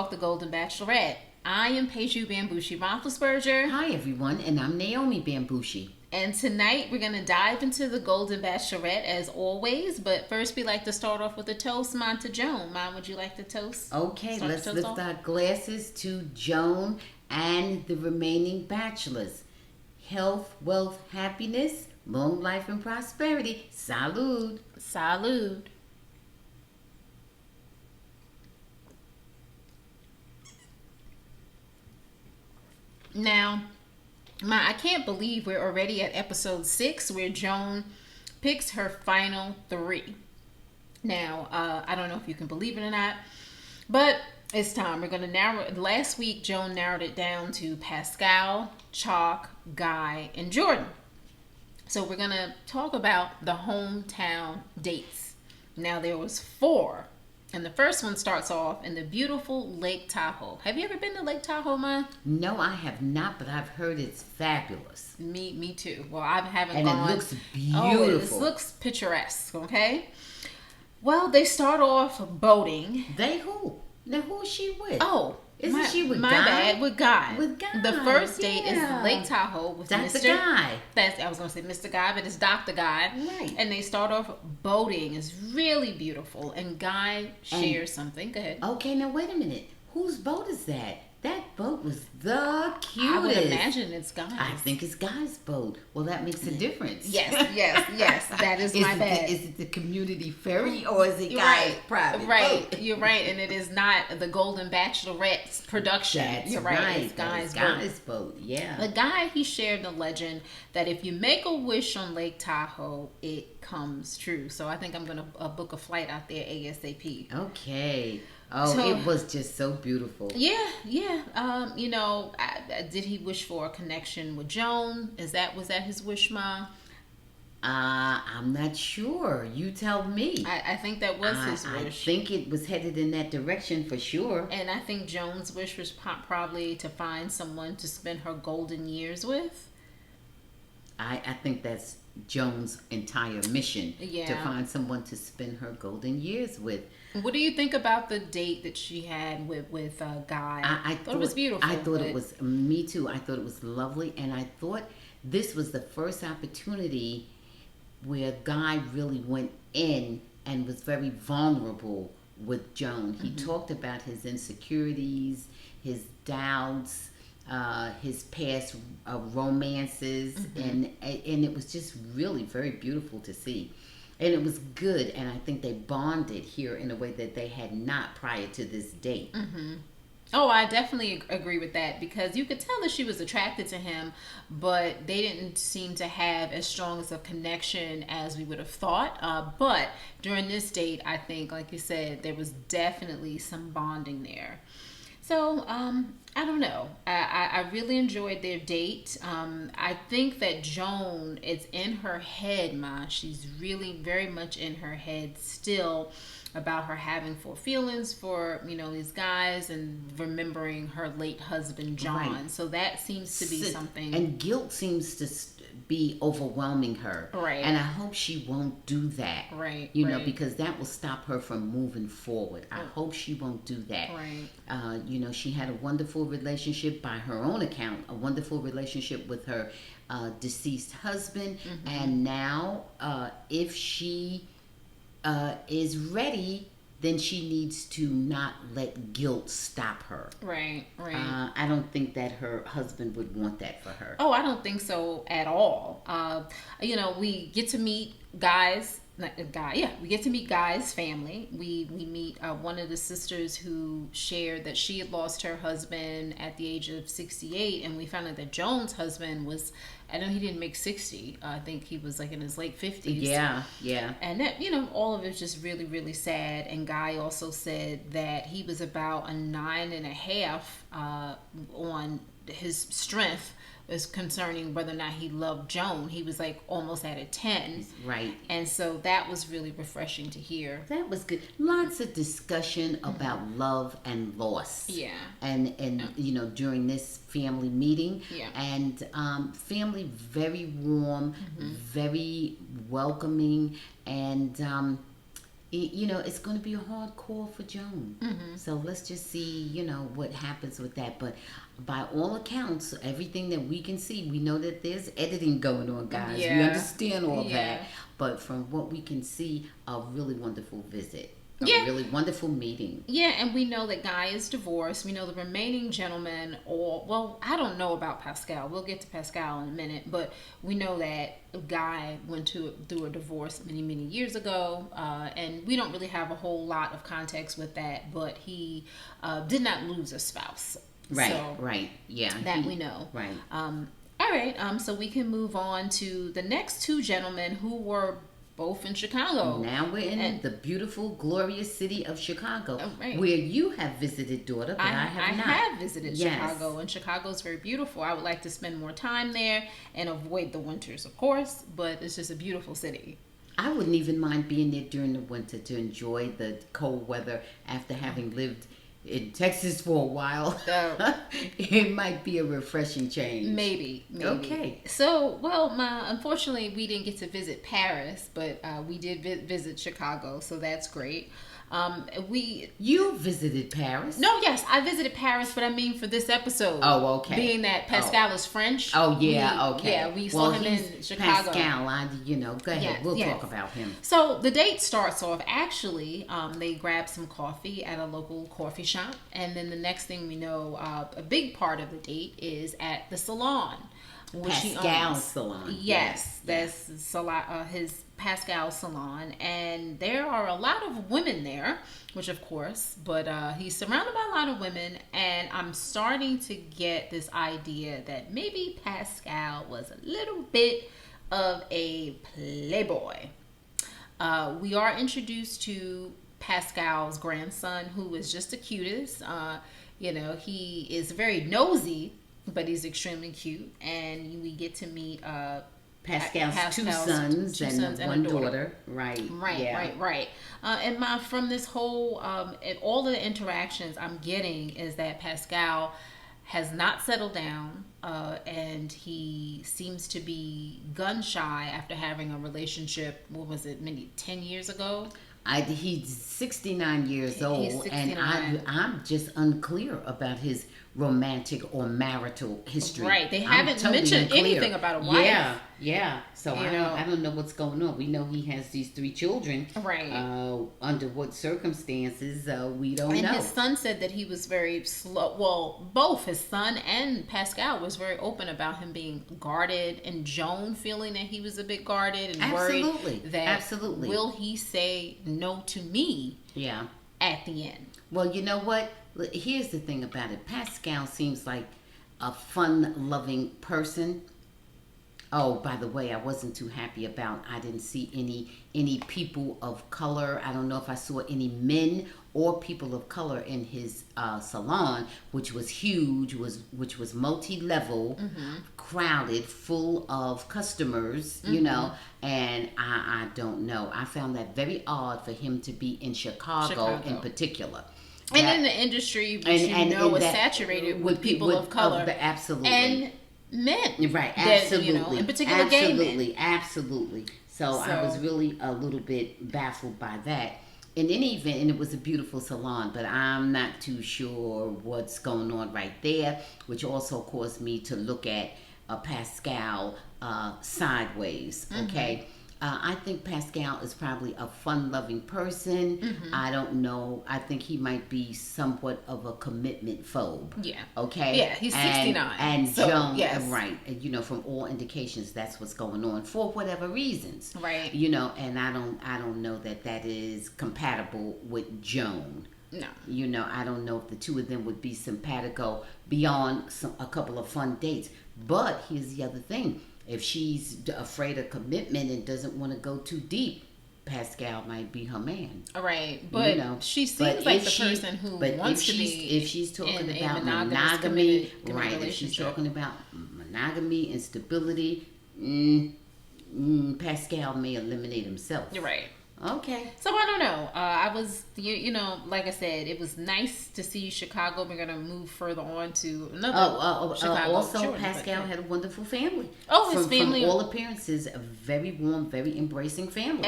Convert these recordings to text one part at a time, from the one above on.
Talk, the Golden Bachelorette. I am Paige Bamgboshe Roethlisberger. Hi everyone, and I'm Naomi Bamgboshe. And tonight we're going to dive into the Golden Bachelorette as always. But first we like to start off with a toast. Mine to Joan. Mine, would you like to toast? Okay, let's lift our glasses to Joan and the remaining bachelors. Health, wealth, happiness, long life and prosperity. Salud. Salud. Now, I can't believe we're already at episode 6 where Joan picks her final 3. Now, I don't know if you can believe it or not, but it's time. We're going to narrow it. Last week, Joan narrowed it down to Pascal, Chock, Guy, and Jordan. So we're going to talk about the hometown dates. Now, there was 4. And the first one starts off in the beautiful Lake Tahoe. Have you ever been to Lake Tahoe, Ma? No, I have not, but I've heard it's fabulous. Me too. Well, I haven't and gone. And it looks beautiful. Oh, it looks picturesque, okay? Well, they start off boating. They who? Now, who is she with? Oh, isn't she with my Guy? Bad, with Guy. With Guy. The first date is Lake Tahoe with Dr. Mr. Guy. I was going to say Mr. Guy, but it's Dr. Guy. Right. And they start off boating. It's really beautiful. And Guy shares something. Go ahead. Okay, now wait a minute. Whose boat is that? That boat was the cutest. I would imagine it's Guy's. I think it's Guy's boat. Well, that makes a difference. Yes. That is my bad. Is it the community ferry or is it Guy's private boat? You're right. And it is not the Golden Bachelorette's production. That's You're right. right. It's Guy's boat. Yeah. The Guy, he shared the legend that if you make a wish on Lake Tahoe, it comes true. So I think I'm going to book a flight out there ASAP. Okay. Oh, so, it was just so beautiful. Yeah. Did he wish for a connection with Joan? Was that his wish, Ma? I'm not sure. You tell me. I think that was his wish. I think it was headed in that direction for sure. And I think Joan's wish was probably to find someone to spend her golden years with. I think that's Joan's entire mission. Yeah. To find someone to spend her golden years with. What do you think about the date that she had with Guy? I thought it was beautiful. I thought it was, me too. I thought it was lovely. And I thought this was the first opportunity where Guy really went in and was very vulnerable with Joan. He talked about his insecurities, his doubts, his past romances, and it was just really very beautiful to see. And it was good, and I think they bonded here in a way that they had not prior to this date. Oh, I definitely agree with that, because you could tell that she was attracted to him, but they didn't seem to have as strong as a connection as we would have thought. But during this date, I think, like you said, there was definitely some bonding there. So, I don't know. I really enjoyed their date. I think that Joan is in her head, Ma. She's really very much in her head still about her having feelings for, these guys and remembering her late husband, John. Right. So that seems to be something. And guilt seems to be overwhelming her. Right. And I hope she won't do that. Right. You know, because that will stop her from moving forward. I hope she won't do that. Right. She had a wonderful relationship by her own account, a wonderful relationship with her deceased husband. And now, if she is ready, then she needs to not let guilt stop her. Right. I don't think that her husband would want that for her. Oh, I don't think so at all. We get to meet we get to meet Guy's family. We meet one of the sisters who shared that she had lost her husband at the age of 68, and we found out that Joan's husband was, I know he didn't make 60. I think he was like in his late 50s. Yeah. And that, all of it's just really, really sad. And Guy also said that he was about a 9.5 on his strength is concerning whether or not he loved Joan. He was like almost at a 10. Right. And so that was really refreshing to hear. That was good. Lots of discussion about love and loss. Yeah. And during this family meeting. Yeah. And family very warm, very welcoming, and it's going to be a hard call for Joan. So let's just see, what happens with that. But by all accounts, everything that we can see, we know that there's editing going on, guys. Yeah. We understand all Yeah. that. But from what we can see, a really wonderful visit. A Yeah. really wonderful meeting. Yeah, and we know that Guy is divorced. We know the remaining gentlemen, I don't know about Pascal. We'll get to Pascal in a minute, but we know that Guy went through a divorce many, many years ago, and we don't really have a whole lot of context with that, but he did not lose a spouse. Right, So right, yeah. that we know. Right. All right, so we can move on to the next two gentlemen who were both in Chicago. Now we're in the beautiful, glorious city of Chicago, right. where you have visited, daughter, but I have not. I have visited Yes. Chicago, and Chicago is very beautiful. I would like to spend more time there and avoid the winters, of course, but it's just a beautiful city. I wouldn't even mind being there during the winter to enjoy the cold weather after having lived in Texas for a while. It might be a refreshing change. Maybe. Okay. So, unfortunately, we didn't get to visit Paris, but we did visit Chicago, so that's great. You visited Paris? No, yes, I visited Paris, but I mean for this episode. Oh, okay. Being that Pascal is French. Oh, yeah, okay. Yeah, we saw him in Chicago. Pascal, go ahead. Yes, We'll yes. talk about him. So the date starts off, actually, they grab some coffee at a local coffee shop, and then the next thing we know, a big part of the date is at the salon. Pascal's salon. Yes, that's his Pascal salon, and there are a lot of women there, which of course, but he's surrounded by a lot of women, and I'm starting to get this idea that maybe Pascal was a little bit of a playboy. We are introduced to Pascal's grandson, who is just the cutest. He is very nosy, but he's extremely cute, and we get to meet Pascal's two sons and one daughter. Right. And from this whole, all of the interactions I'm getting is that Pascal has not settled down, and he seems to be gun shy after having a relationship. What was it? Maybe 10 years ago. He's 69 years old, He's 69. and I'm just unclear about his romantic or marital history. Right, they haven't mentioned anything about a wife. Yeah. So I don't know what's going on. We know he has these 3 children. Right. Under what circumstances, we don't know. And his son said that he was very slow. Well, both his son and Pascal was very open about him being guarded, and Joan feeling that he was a bit guarded and worried that will he say no to me? Yeah. At the end. Well, you know what? Here's the thing about it. Pascal seems like a fun-loving person. Oh, by the way, I wasn't too happy about, I didn't see any people of color. I don't know if I saw any men or people of color in his salon, which was huge, which was multi-level, crowded, full of customers, and I don't know. I found that very odd for him to be in Chicago. In particular. And in the industry, which is saturated with people of color. Absolutely. And men. Right, absolutely. In particular, gay men. Absolutely. So I was really a little bit baffled by that. In any event, and it was a beautiful salon, but I'm not too sure what's going on right there, which also caused me to look at Pascal sideways, okay? I think Pascal is probably a fun-loving person. I don't know. I think he might be somewhat of a commitment phobe. Yeah. Okay? Yeah, he's 69. And Joan, right. And, from all indications, that's what's going on for whatever reasons. Right. And I don't know that is compatible with Joan. No. I don't know if the two of them would be simpatico beyond a couple of fun dates. But here's the other thing. If she's afraid of commitment and doesn't want to go too deep, Pascal might be her man. Right. But she seems like the person who wants to be if she's talking about monogamy, right, if she's talking about monogamy and stability, Pascal may eliminate himself. Right. Okay. So I don't know. I was, like I said, it was nice to see Chicago. We're gonna move further on to another Chicago. Also, Jordan, Pascal had a wonderful family. Oh, his family. From all appearances, a very warm, very embracing family.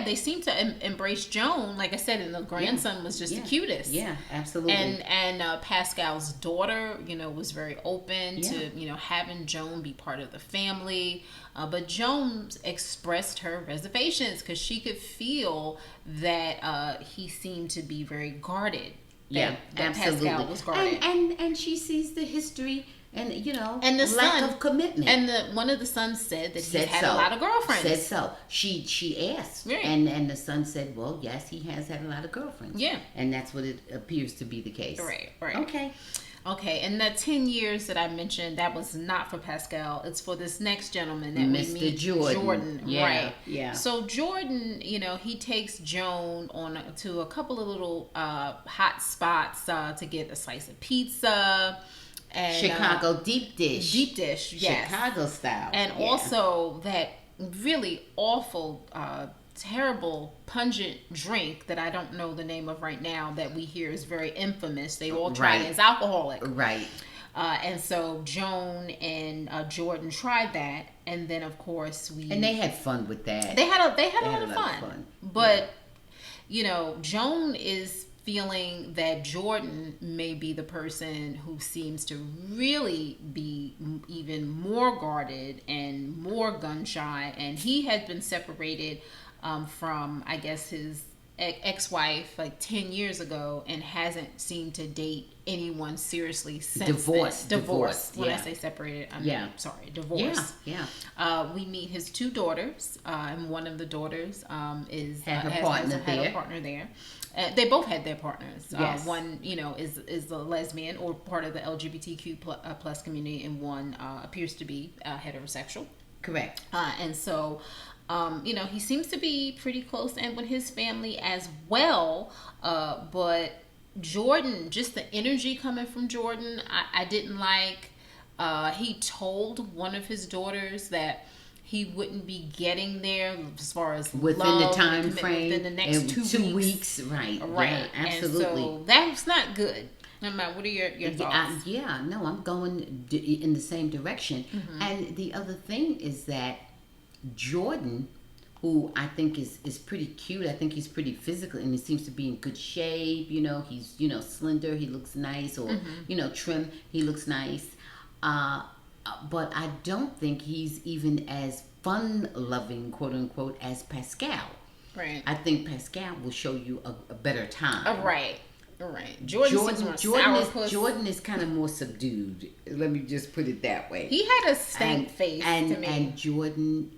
They seem to embrace Joan. Like I said, and the grandson was just the cutest. Yeah, absolutely. And Pascal's daughter, was very open to having Joan be part of the family. But Joan expressed her reservations because she could feel that he seemed to be very guarded. That absolutely. Pascal was guarded. And she sees the history and, and the lack son, of commitment. And one of the sons said that he had a lot of girlfriends. Said so. She asked. Right. And the son said, well, yes, he has had a lot of girlfriends. Yeah. And that's what it appears to be the case. Right. Okay, and the 10 years that I mentioned, that was not for Pascal. It's for this next gentleman that Mr. we meet, Jordan. Right. Yeah. So Jordan, he takes Joan to a couple of little hot spots to get a slice of pizza. And, Chicago deep dish. Deep dish, yes. Chicago style. And also that really awful terrible pungent drink that I don't know the name of right now that we hear is very infamous. They all try it. It's alcoholic. Right. And so Joan and Jordan tried that, and then of course and they had fun with that. They had a lot of fun. But Joan is feeling that Jordan may be the person who seems to really be even more guarded and more gun shy, and he had been separated from, I guess, his ex-wife like 10 years ago and hasn't seemed to date anyone seriously since. Divorced. When I say separated, sorry, divorced. Yeah. We meet his two daughters, and one of the daughters has a partner there. They both had their partners. Yes. One, is a lesbian or part of the LGBTQ plus community, and one appears to be heterosexual. Correct. And so, he seems to be pretty close and with his family as well. But Jordan, just the energy coming from Jordan, I didn't like. He told one of his daughters that he wouldn't be getting there as far as within the time frame within the next 2 weeks. Right. Yeah, absolutely. And so that's not good. What are your thoughts? I'm going in the same direction. Mm-hmm. And the other thing is that Jordan, who I think is pretty cute. I think he's pretty physical and he seems to be in good shape. He's slender. He looks nice, or trim. He looks nice. But I don't think he's even as fun-loving, quote unquote, as Pascal. Right. I think Pascal will show you a better time. Right. Jordan is kind of more subdued. Let me just put it that way. He had a stank face to me. And Jordan,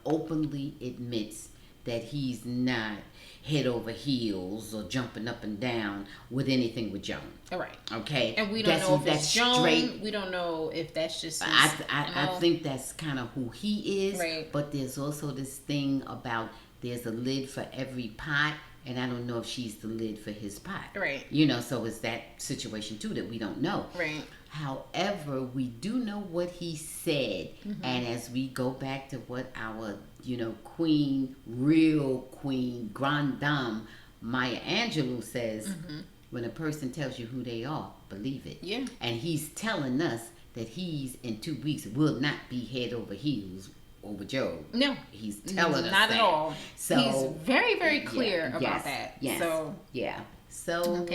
openly admits that he's not head over heels or jumping up and down with anything with Joan. All right. Okay. And we don't know if that's Joan. Straight. We don't know if that's just I think that's kind of who he is. Right. But there's also this thing about there's a lid for every pot. And I don't know if she's the lid for his pot. Right. So it's that situation too that we don't know. Right. However, we do know what he said. Mm-hmm. And as we go back to what our, real queen, grande dame, Maya Angelou says, mm-hmm. when a person tells you who they are, believe it. Yeah. And he's telling us that he's, in 2 weeks, will not be head over heels over Joe. No. He's telling us not that. At all. So he's very, very clear about that. Yes. So yeah. So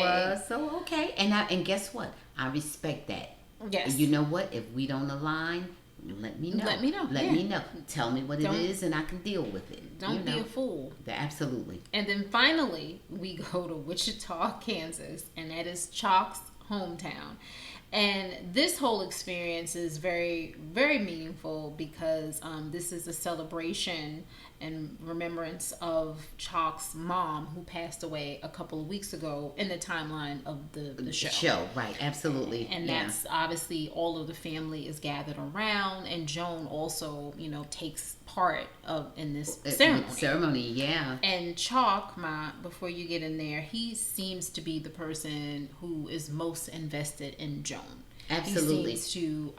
okay. And guess what? I respect that. Yes. And you know what? If we don't align, let me know. Let me know. Tell me what it is and I can deal with it. Don't be a fool. Absolutely. And then finally we go to Wichita, Kansas, and that is Chock's hometown. And this whole experience is very, very meaningful because this is a celebration and remembrance of Chock's mom, who passed away a couple of weeks ago in the timeline of the show. Right, absolutely. And that's obviously all of the family is gathered around, and Joan also, takes part in this ceremony. Yeah. And Chock, before you get in there, he seems to be the person who is most invested in Joan. Absolutely. He seems to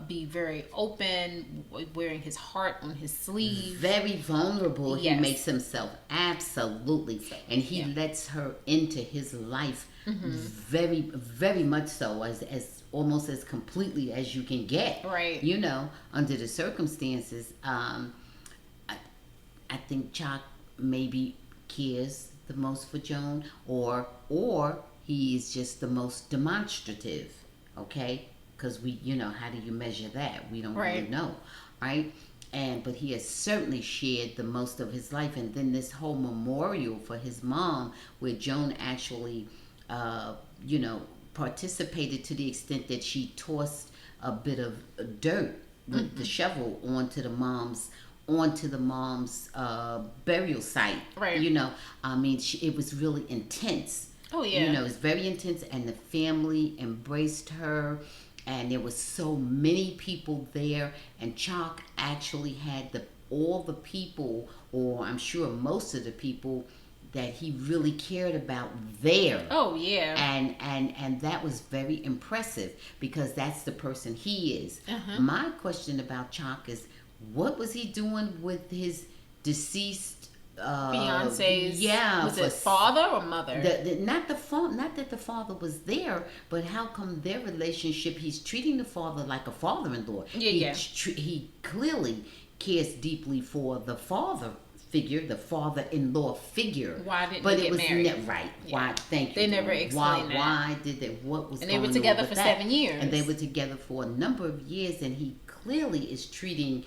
be very open, wearing his heart on his sleeve. Very vulnerable. Yes. He makes himself. Absolutely. And he lets her into his life very, very much so, as almost as completely as you can get. Right. You know, under the circumstances. I think Chock maybe cares the most for Joan, or he is just the most demonstrative. Okay, because we, you know, how do you measure that? We don't really know, right? But he has certainly shared the most of his life. And then this whole memorial for his mom, where Joan actually, you know, participated to the extent that she tossed a bit of dirt with the shovel onto the mom's burial site. Right. You know, I mean, it was really intense. Oh yeah. You know, it's very intense, and the family embraced her, and there was so many people there, and Chock actually had all the people, or I'm sure most of the people that he really cared about there. Oh yeah. And that was very impressive, because that's the person he is. My question about Chock is, what was he doing with his deceased fiance's? Yeah, was it father or mother? Not that the father was there, but how come their relationship? He's treating the father like a father-in-law. He clearly cares deeply for the father figure, the father-in-law figure. Why didn't they get married? Right. Yeah. Why? Thank you. They never explained that. Why did they? What was? And going they were together on with for that? 7 years. And they were together for a number of years, and he clearly is treating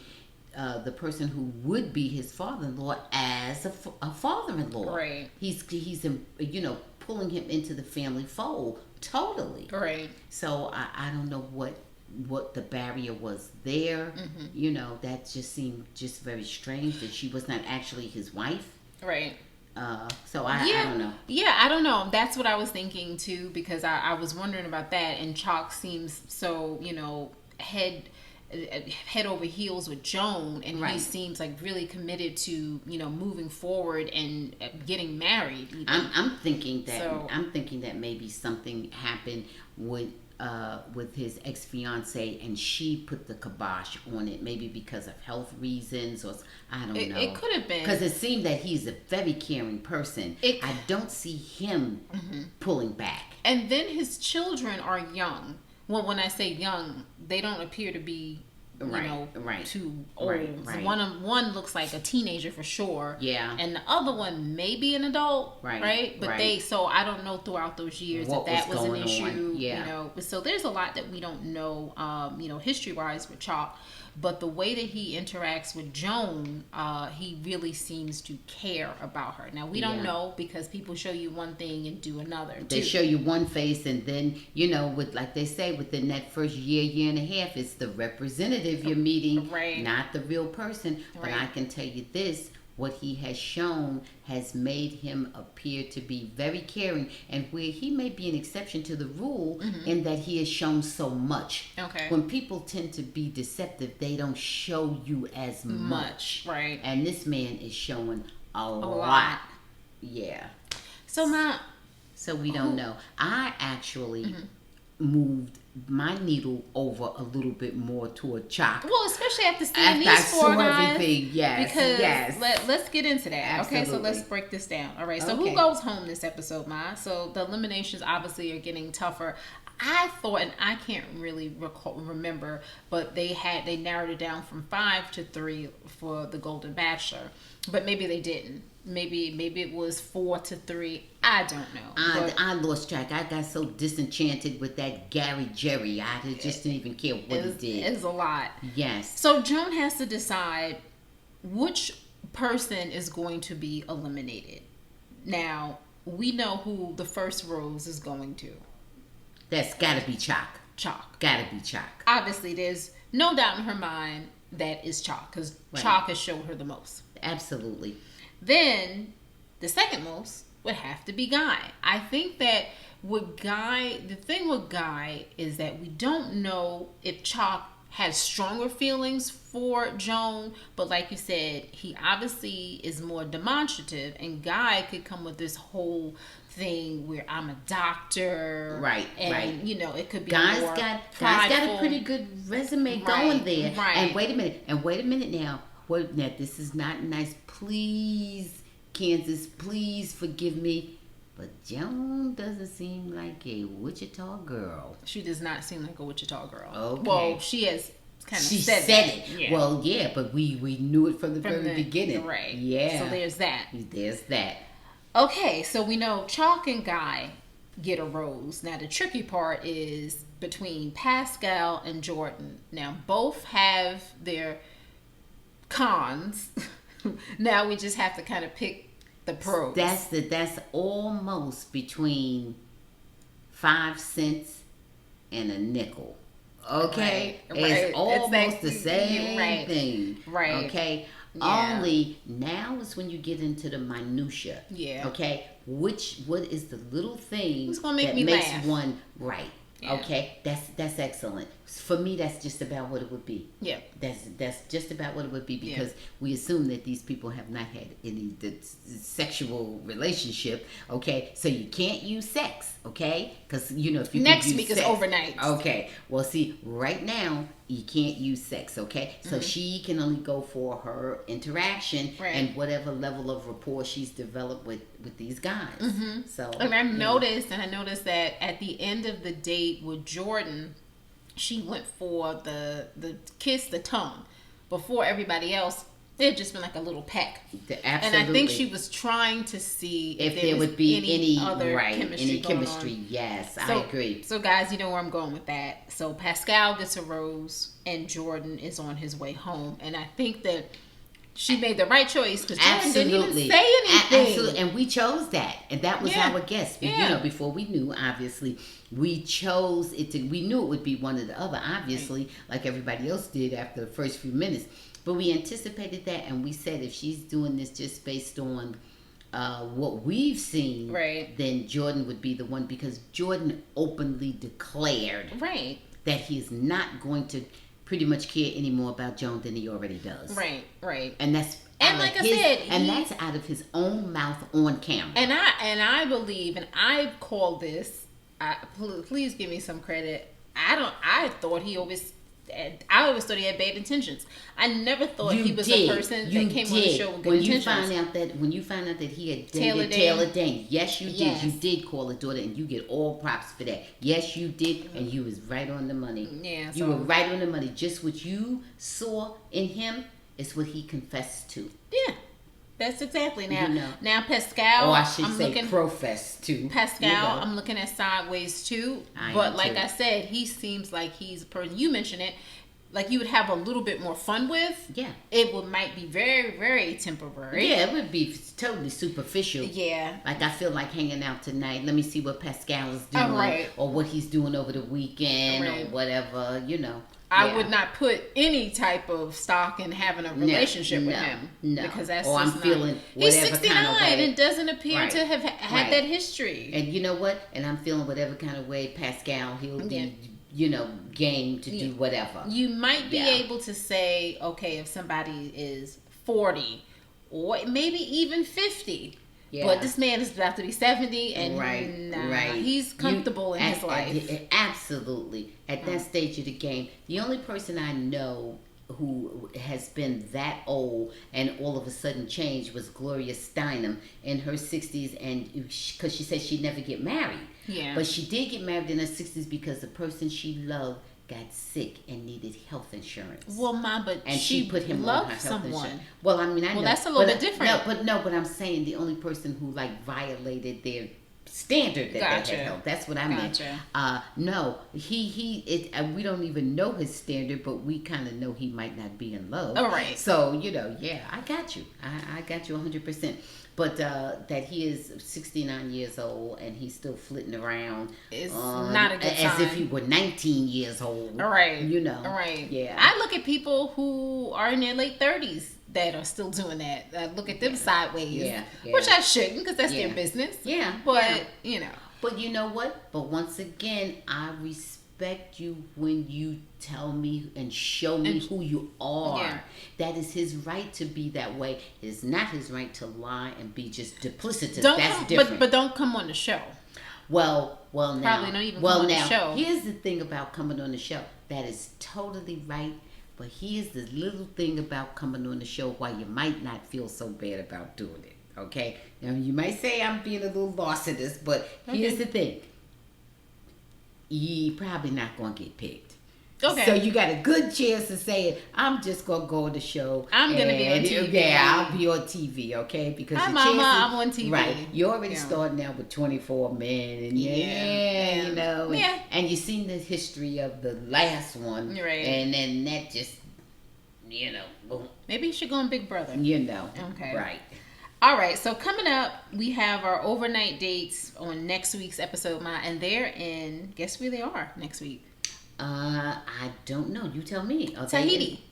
the person who would be his father-in-law as a father-in-law. Right. He's you know, pulling him into the family fold totally. Right. So I don't know what the barrier was there. You know, that just seemed just very strange that she was not actually his wife. Right. So I don't know. Yeah, I don't know. That's what I was thinking too, because I was wondering about that. And Chock seems so, you know, head over heels with Joan, and he seems like really committed to, you know, moving forward and getting married. I'm thinking that maybe something happened with his ex-fiance, and she put the kibosh on it, maybe because of health reasons, or I don't know. It could have been, because it seemed that he's a very caring person. I don't see him pulling back. And then his children are young. Well, when I say young, they don't appear to be, you know, too old. Right. One looks like a teenager for sure. Yeah. And the other one may be an adult. Right. But so I don't know throughout those years that was an issue. Yeah. You know, so there's a lot that we don't know, you know, history wise with Chock. But the way that he interacts with Joan, he really seems to care about her. Now, we don't know, because people show you one thing and do another. They show you one face, and then, you know, with, like they say, within that first year and a half, it's the representative you're meeting, not the real person. But I can tell you this, what he has shown has made him appear to be very caring, and where he may be an exception to the rule in that he has shown so much. Okay. When people tend to be deceptive, they don't show you as much. Right. And this man is showing a lot. Yeah. So we don't know. I actually moved my needle over a little bit more toward Chock. Well, especially after seeing these four guys. Everything, because let's get into that. Absolutely. Okay, so let's break this down. All right, so who goes home this episode, Ma? So the eliminations obviously are getting tougher. I thought, and I can't really remember, but they narrowed it down from 5 to 3 for the Golden Bachelor, but maybe they didn't. Maybe it was 4 to 3. I don't know. I lost track. I got so disenchanted with that Gary Jerry. I just didn't even care what he did. It's a lot. Yes. So Joan has to decide which person is going to be eliminated. Now, we know who the first rose is going to. That's got to be Chock. Got to be Chock. Obviously, there's no doubt in her mind that is Chock, because Chock has showed her the most. Absolutely. Then, the second most would have to be Guy. I think that the thing with Guy is that we don't know if Chock has stronger feelings for Joan, but like you said, he obviously is more demonstrative, and Guy could come with this whole thing where I'm a doctor, Right, and right. you know, it could be Guys more got prideful. a pretty good resume Right, going there. right. And wait a minute now. Wait now, this is not nice. Please, Kansas, please forgive me. But Joan doesn't seem like a Wichita girl. She does not seem like a Wichita girl. Okay. Well, she has kind of She said it. Yeah. Well, yeah, but we knew it from the very beginning. Right. Yeah. So there's that. There's that. Okay, so we know Chock and Guy get a rose. Now the tricky part is between Pascal and Jordan. Now both have their cons. Now we just have to kind of pick the pros. That's almost between 5 cents and a nickel. Okay, Right. It's almost like, the same right. thing. Right. Okay. Yeah. Only now is when you get into the minutia. Yeah. Okay. What is the little thing Who's gonna make that me makes laugh? one right? Yeah. Okay. That's excellent. For me, that's just about what it would be. Yeah. That's just about what it would be, because we assume that these people have not had any sexual relationship. Okay, so you can't use sex. Okay, because you know if you next use week sex, is overnight. Okay, well see, right now you can't use sex. Okay, so she can only go for her interaction and whatever level of rapport she's developed with these guys. So and I noticed that at the end of the date with Jordan, she went for the kiss, the tongue. Before everybody else, it had just been like a little peck. Absolutely. And I think she was trying to see if there would be any other chemistry. chemistry. Yes, So, I agree. So guys, you know where I'm going with that. So Pascal gets a rose, and Jordan is on his way home. And I think that she made the right choice, because Jordan didn't even say anything. Absolutely, and we chose that, and that was our guess. You Yeah. know, before we knew, obviously, we chose it to. We knew it would be one or the other, obviously, like everybody else did after the first few minutes. But we anticipated that, and we said if she's doing this just based on what we've seen, then Jordan would be the one, because Jordan openly declared that he is not going to pretty much care any more about Joan than he already does. Right. And that's like I said, that's out of his own mouth on camera. And I believe, and I call this. Please give me some credit. I always thought he had bad intentions. I never thought he was a person that came on the show with good intentions. When you find out that he had Taylor dated Taylor Dane, yes, you did. Yes. You did call it daughter, and you get all props for that. Yes, you did, and you was right on the money. Yeah, you were right on the money. Just what you saw in him is what he confessed to. Yeah. That's exactly now. You know. Now Pascal, or I should say, profess to Pascal. You know. I'm looking at sideways too. I but am like too. I said, he seems like he's a person. You mentioned it, like you would have a little bit more fun with. Yeah, it might be very, very temporary. Yeah, it would be totally superficial. Yeah, like I feel like hanging out tonight. Let me see what Pascal is doing, or what he's doing over the weekend, or whatever. You know. I would not put any type of stock in having a relationship with him. No, because that's or just I'm feeling he's whatever 69 kind of way. and doesn't appear to have had that history. And you know what? And I'm feeling whatever kind of way Pascal, he'll be, you know, game to do whatever. You might be able to say, okay, if somebody is 40 or maybe even 50. Yeah. But this man is about to be 70, and he's comfortable in his life. Absolutely. At that stage of the game, the only person I know who has been that old and all of a sudden changed was Gloria Steinem in her 60s, and because she said she'd never get married. Yeah. But she did get married in her 60s because the person she loved got sick and needed health insurance. Well, and she put him on her health insurance. Well, I mean, I know. That's a little bit different. But I'm saying the only person who like violated their standard that they had held. That's what I meant. No, we don't even know his standard, but we kind of know he might not be in love. All right. So I got you. I got you 100%. But that he is 69 years old and he's still flitting around. It's not a good sign. As if he were 19 years old. All right. You know. All right. Yeah. I look at people who are in their late 30s that are still doing that. I look at them sideways. Yeah. Which I shouldn't, because that's their business. Yeah. But, you know. But you know what? But once again, I respect respect you when you tell me and show me who you are. Yeah. That is his right to be that way. It is not his right to lie and be just duplicitous. That's different. But don't come on the show. Well, now. Probably not even come on the show. Here's the thing about coming on the show. That is totally right. But here's the little thing about coming on the show why you might not feel so bad about doing it. Okay? Now, you might say I'm being a little lost in this, but here's the thing. You're probably not going to get picked. Okay. So you got a good chance of saying, I'm just going to go on the show. I'm going to be on TV. Yeah, I'll be on TV, okay? Because hi, Mama, I'm on TV. Right. You're already starting out with 24 men. And you know. Yeah. And you've seen the history of the last one. Right. And then that just, you know. Boom. Maybe you should go on Big Brother. You know. Okay. Right. All right, so coming up, we have our overnight dates on next week's episode, and they're in, guess where they are next week? I don't know. You tell me. Tahiti.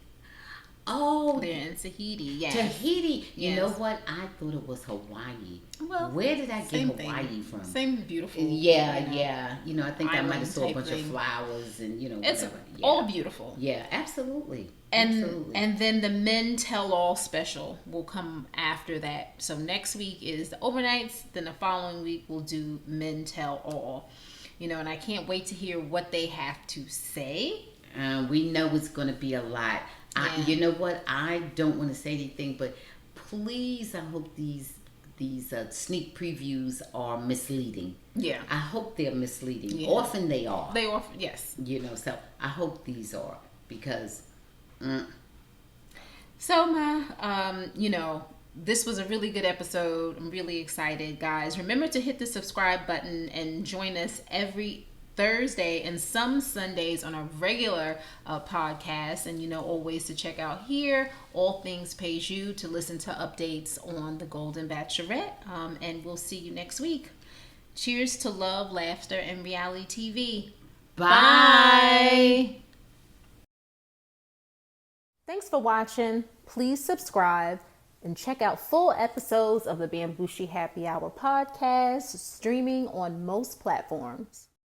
Oh. They're in Tahiti, yes. Tahiti. You know what? I thought it was Hawaii. Well, where did I get Hawaii from? Same beautiful. Yeah. You know, I think I might have saw a bunch of flowers and, it's whatever. all beautiful. Yeah, absolutely. And then the Men Tell All special will come after that. So next week is the overnights. Then the following week we'll do Men Tell All. You know, and I can't wait to hear what they have to say. We know it's going to be a lot. Yeah. You know what? I don't want to say anything, but please, I hope these sneak previews are misleading. Yeah. I hope they're misleading. Yeah. Often they are. They often, yes. You know, so I hope these are because... So, you know, this was a really good episode. I'm really excited, guys. Remember to hit the subscribe button and join us every Thursday and some Sundays on a regular podcast. And, you know, always to check out here, All Things Pays You, to listen to updates on the Golden Bachelorette. And we'll see you next week. Cheers to love, laughter, and reality TV. Bye. Thanks for watching. Please subscribe and check out full episodes of the Bamgboshe Happy Hour podcast, streaming on most platforms.